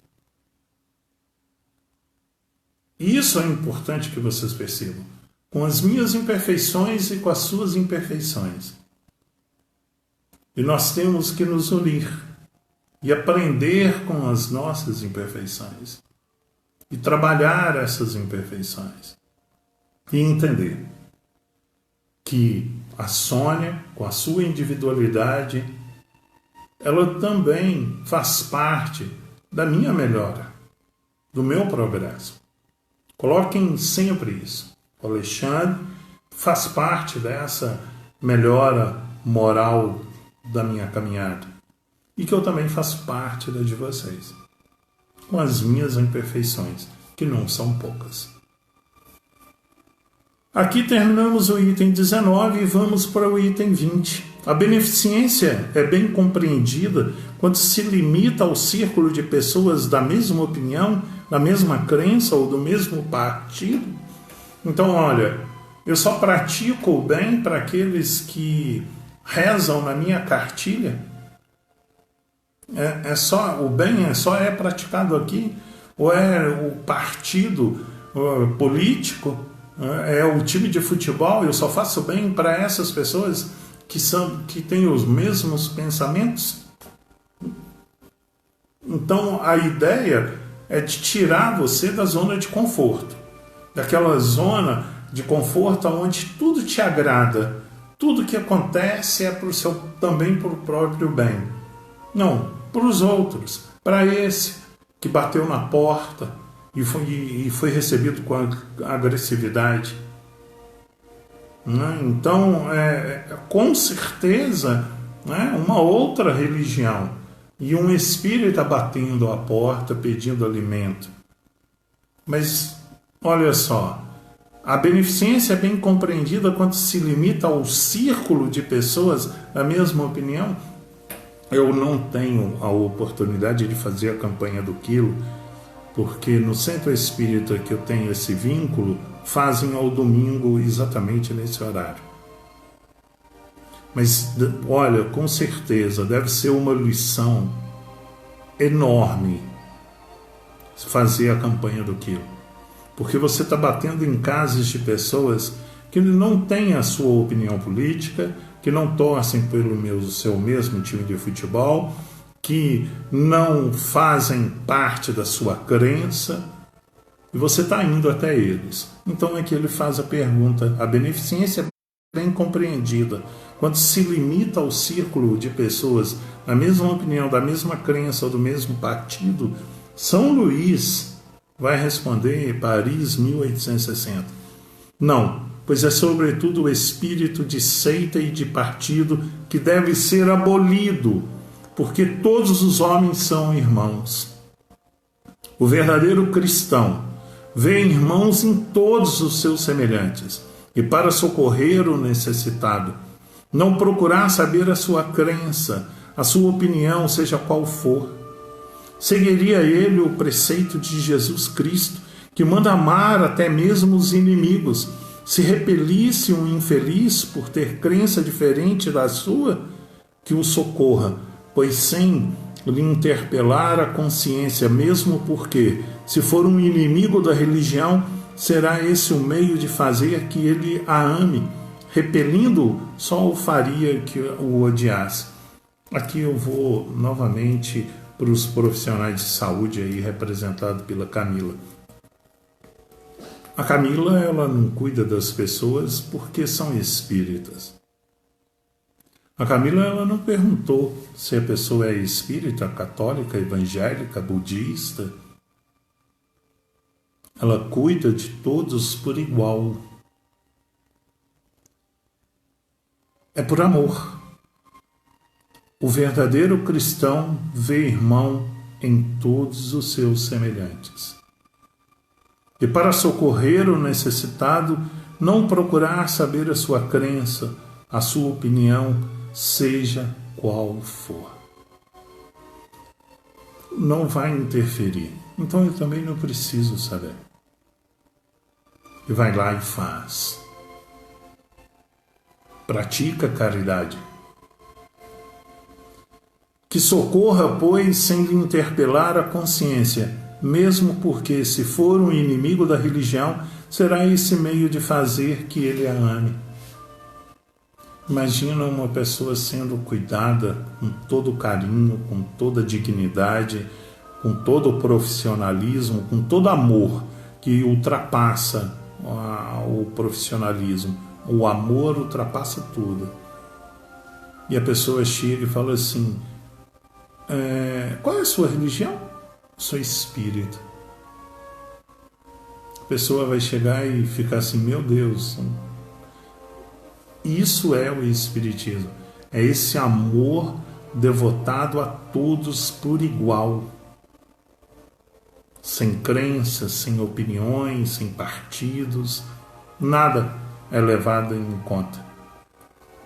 Isso é importante que vocês percebam. Com as minhas imperfeições e com as suas imperfeições. E nós temos que nos unir e aprender com as nossas imperfeições. E trabalhar essas imperfeições. E entender que a Sônia, com a sua individualidade, ela também faz parte da minha melhora, do meu progresso. Coloquem sempre isso. O Alexandre faz parte dessa melhora moral da minha caminhada. E que eu também faço parte da de vocês. Com as minhas imperfeições, que não são poucas. Aqui terminamos o item 19 e vamos para o item 20. A beneficência é bem compreendida quando se limita ao círculo de pessoas da mesma opinião, da mesma crença ou do mesmo partido. Então, olha, eu só pratico o bem para aqueles que rezam na minha cartilha. O bem só é praticado aqui? Ou é o partido político? É o time de futebol? Eu só faço bem para essas pessoas que têm os mesmos pensamentos? Então a ideia é de tirar você da zona de conforto, daquela zona de conforto onde tudo te agrada, tudo que acontece é também para o próprio bem. Não, para os outros, para esse que bateu na porta e foi recebido com agressividade. Então, com certeza, uma outra religião e um espírita batendo a porta pedindo alimento. Mas, olha só, a beneficência é bem compreendida quando se limita ao círculo de pessoas da mesma opinião. Eu não tenho a oportunidade de fazer a campanha do quilo, porque no centro espírita que eu tenho esse vínculo, fazem ao domingo exatamente nesse horário. Mas, olha, com certeza, deve ser uma lição enorme fazer a campanha do quilo. Porque você está batendo em casas de pessoas que não têm a sua opinião política, que não torcem pelo seu mesmo time de futebol, que não fazem parte da sua crença, e você está indo até eles. Então é que ele faz a pergunta. A beneficência é bem compreendida quando se limita ao círculo de pessoas na mesma opinião, da mesma crença ou do mesmo partido. São Luís vai responder, Paris, 1860. Não, pois é sobretudo o espírito de seita e de partido que deve ser abolido, porque todos os homens são irmãos. O verdadeiro cristão vê irmãos em todos os seus semelhantes, e para socorrer o necessitado, não procurar saber a sua crença, a sua opinião, seja qual for. Seguiria ele o preceito de Jesus Cristo, que manda amar até mesmo os inimigos, se repelisse um infeliz por ter crença diferente da sua, que o socorra, pois sem lhe interpelar a consciência, mesmo porque, se for um inimigo da religião, será esse o meio de fazer que ele a ame. Repelindo, só o faria que o odiasse. Aqui eu vou novamente para os profissionais de saúde aí, representado pela Camila. A Camila, ela não cuida das pessoas porque são espíritas. A Camila, ela não perguntou se a pessoa é espírita, católica, evangélica, budista. Ela cuida de todos por igual. É por amor. O verdadeiro cristão vê irmão em todos os seus semelhantes. E para socorrer o necessitado, não procurar saber a sua crença, a sua opinião, seja qual for. Não vai interferir. Então eu também não preciso saber. E vai lá e faz. Pratica caridade. Que socorra, pois, sem lhe interpelar a consciência, mesmo porque, se for um inimigo da religião, será esse meio de fazer que ele a ame. Imagina uma pessoa sendo cuidada com todo carinho, com toda dignidade, com todo o profissionalismo, com todo amor que ultrapassa o profissionalismo. O amor ultrapassa tudo. E a pessoa chega e fala assim, qual é a sua religião? Sou espírita. A pessoa vai chegar e ficar assim, meu Deus, isso é o espiritismo. É esse amor devotado a todos por igual. Sem crenças, sem opiniões, sem partidos. Nada é levado em conta.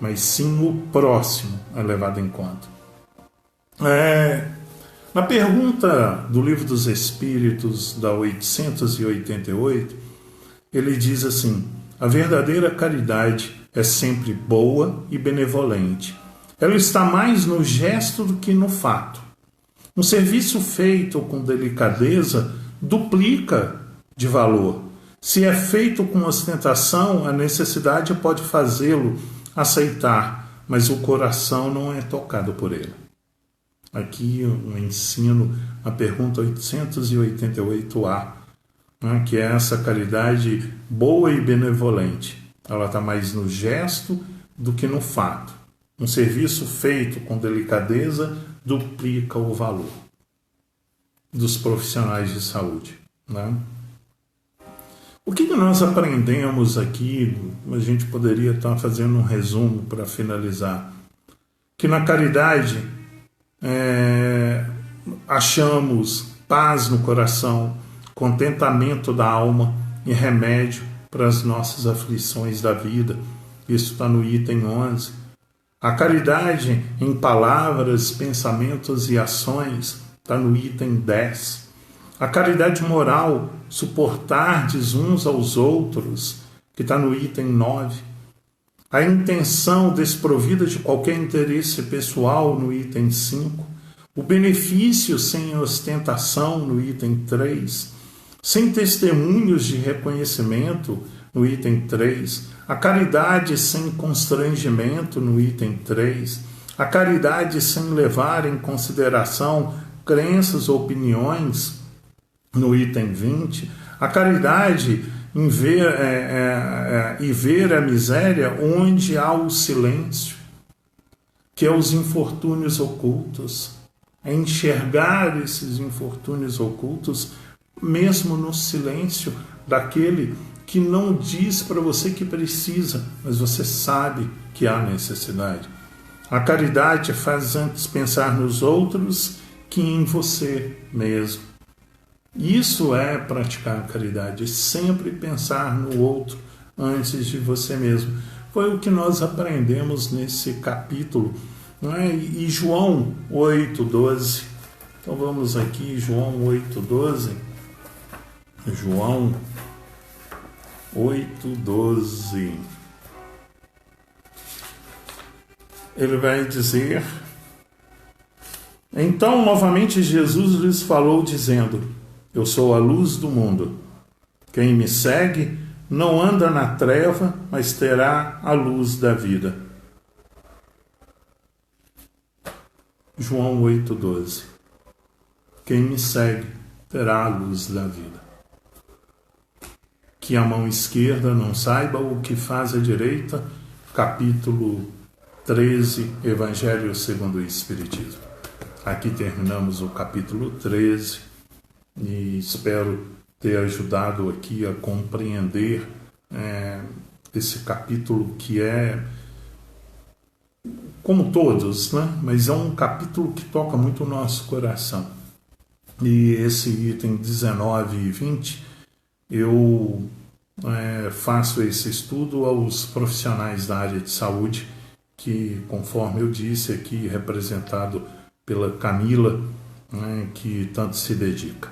Mas sim o próximo é levado em conta. Na pergunta do Livro dos Espíritos, da 888, ele diz assim, a verdadeira caridade é sempre boa e benevolente. Ela está mais no gesto do que no fato. Um serviço feito com delicadeza duplica de valor. Se é feito com ostentação, a necessidade pode fazê-lo aceitar, mas o coração não é tocado por ele. Aqui um ensino, a pergunta 888A, né, que é essa caridade boa e benevolente. Ela está mais no gesto do que no fato. Um serviço feito com delicadeza duplica o valor dos profissionais de saúde, né? O que nós aprendemos aqui? A gente poderia estar fazendo um resumo para finalizar. Que na caridade achamos paz no coração, contentamento da alma e remédio para as nossas aflições da vida. Isso está no item 11. A caridade em palavras, pensamentos e ações está no item 10. A caridade moral, suportardes uns aos outros, que está no item 9. A intenção desprovida de qualquer interesse pessoal, no item 5. O benefício sem ostentação, no item 3. Sem testemunhos de reconhecimento, no item 3. A caridade sem constrangimento, no item 3. A caridade sem levar em consideração crenças ou opiniões, no item 20. A caridade em ver a miséria onde há o silêncio, que é os infortúnios ocultos. É enxergar esses infortúnios ocultos mesmo no silêncio daquele que não diz para você que precisa, mas você sabe que há necessidade. A caridade faz antes pensar nos outros que em você mesmo. Isso é praticar a caridade, sempre pensar no outro antes de você mesmo. Foi o que nós aprendemos nesse capítulo, não é? E João 8,12. Então vamos aqui, João 8,12. João 8,12. Ele vai dizer: então novamente Jesus lhes falou dizendo: eu sou a luz do mundo. Quem me segue não anda na treva, mas terá a luz da vida. João 8,12. Quem me segue terá a luz da vida. Que a mão esquerda não saiba o que faz a direita. Capítulo 13, Evangelho segundo o Espiritismo. Aqui terminamos o capítulo 13 e espero ter ajudado aqui a compreender esse capítulo que é, como todos, né? Mas é um capítulo que toca muito o nosso coração. E esse item 19 e 20, eu faço esse estudo aos profissionais da área de saúde, que, conforme eu disse aqui, representado pela Camila, que tanto se dedica.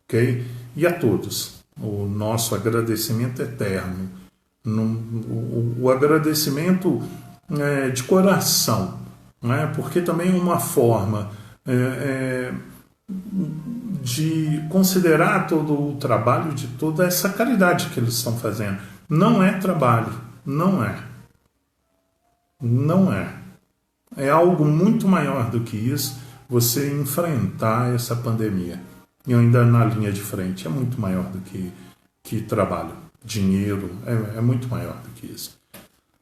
Ok? E a todos, o nosso agradecimento eterno, o agradecimento de coração, porque também é uma forma de considerar todo o trabalho, de toda essa caridade que eles estão fazendo. Não é trabalho, não é. Não é. É algo muito maior do que isso, você enfrentar essa pandemia. E ainda na linha de frente, é muito maior do que trabalho. Dinheiro, é muito maior do que isso.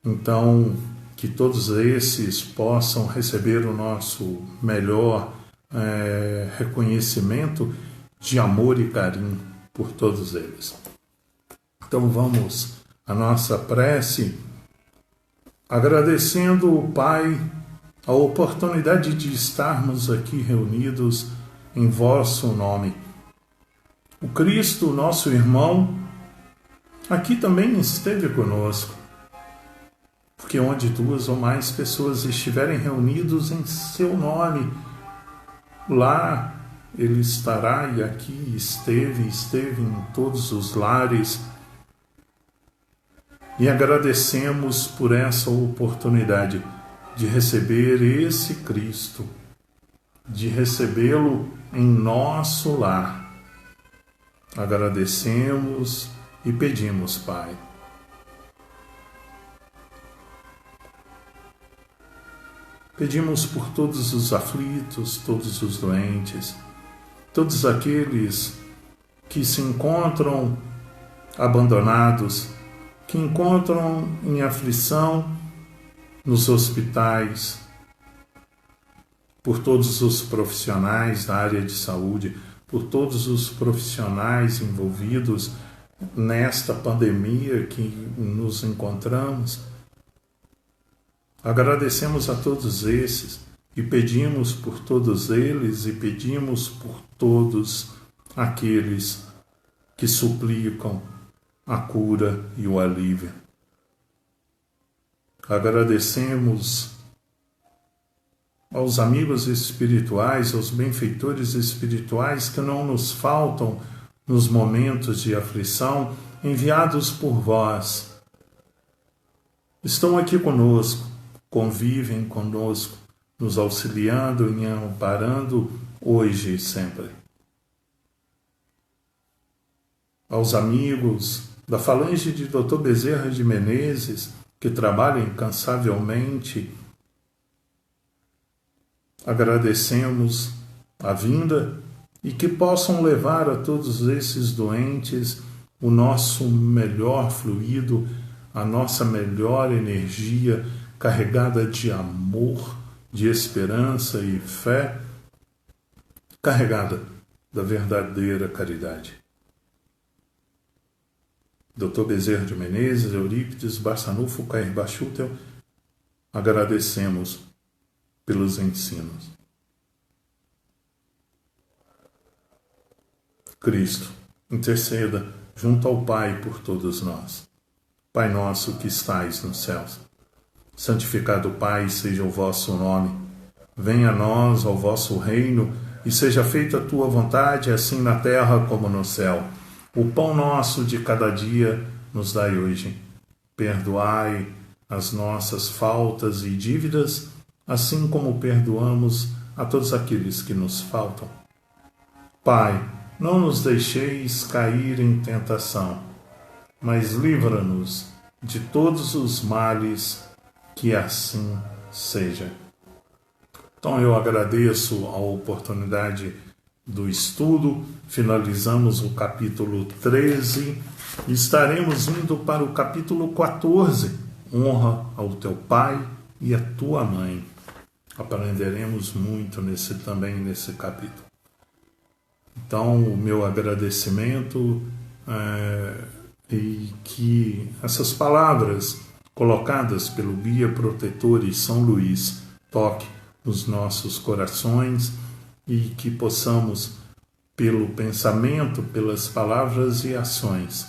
Então, que todos esses possam receber o nosso melhor reconhecimento de amor e carinho por todos eles. Então vamos à nossa prece, agradecendo o Pai a oportunidade de estarmos aqui reunidos em vosso nome. O Cristo, nosso irmão, aqui também esteve conosco, porque onde 2 ou mais pessoas estiverem reunidos em seu nome, lá ele estará, e aqui esteve em todos os lares. E agradecemos por essa oportunidade de receber esse Cristo, de recebê-lo em nosso lar. Agradecemos e pedimos, Pai. Pedimos por todos os aflitos, todos os doentes, todos aqueles que se encontram abandonados, que encontram em aflição nos hospitais, por todos os profissionais da área de saúde, por todos os profissionais envolvidos nesta pandemia que nos encontramos. Agradecemos a todos esses e pedimos por todos eles e pedimos por todos aqueles que suplicam a cura e o alívio. Agradecemos aos amigos espirituais, aos benfeitores espirituais que não nos faltam nos momentos de aflição, enviados por vós. Estão aqui conosco, convivem conosco, nos auxiliando e amparando hoje e sempre. Aos amigos da falange de Dr. Bezerra de Menezes, que trabalham incansavelmente agradecemos a vinda e que possam levar a todos esses doentes o nosso melhor fluido, a nossa melhor energia carregada de amor, de esperança e fé, carregada da verdadeira caridade. Dr. Bezerra de Menezes, Eurípides, Barçanufo, Cair Bachutel, agradecemos pelos ensinos. Cristo, interceda junto ao Pai por todos nós. Pai nosso que estais nos céus, santificado Pai seja o vosso nome. Venha a nós o vosso reino e seja feita a tua vontade, assim na terra como no céu. O pão nosso de cada dia nos dai hoje. Perdoai as nossas faltas e dívidas, assim como perdoamos a todos aqueles que nos faltam. Pai, não nos deixeis cair em tentação, mas livra-nos de todos os males, que assim seja. Então eu agradeço a oportunidade do estudo, finalizamos o capítulo 13 e estaremos indo para o capítulo 14, honra ao teu pai e à tua mãe. Aprenderemos muito também nesse capítulo. Então, o meu agradecimento e que essas palavras colocadas pelo guia protetor e São Luís toque nos nossos corações e que possamos, pelo pensamento, pelas palavras e ações,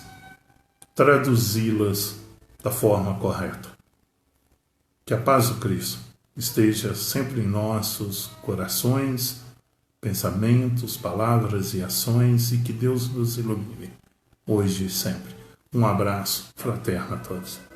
traduzi-las da forma correta. Que a paz do Cristo esteja sempre em nossos corações, pensamentos, palavras e ações, e que Deus nos ilumine, hoje e sempre. Um abraço fraterno a todos.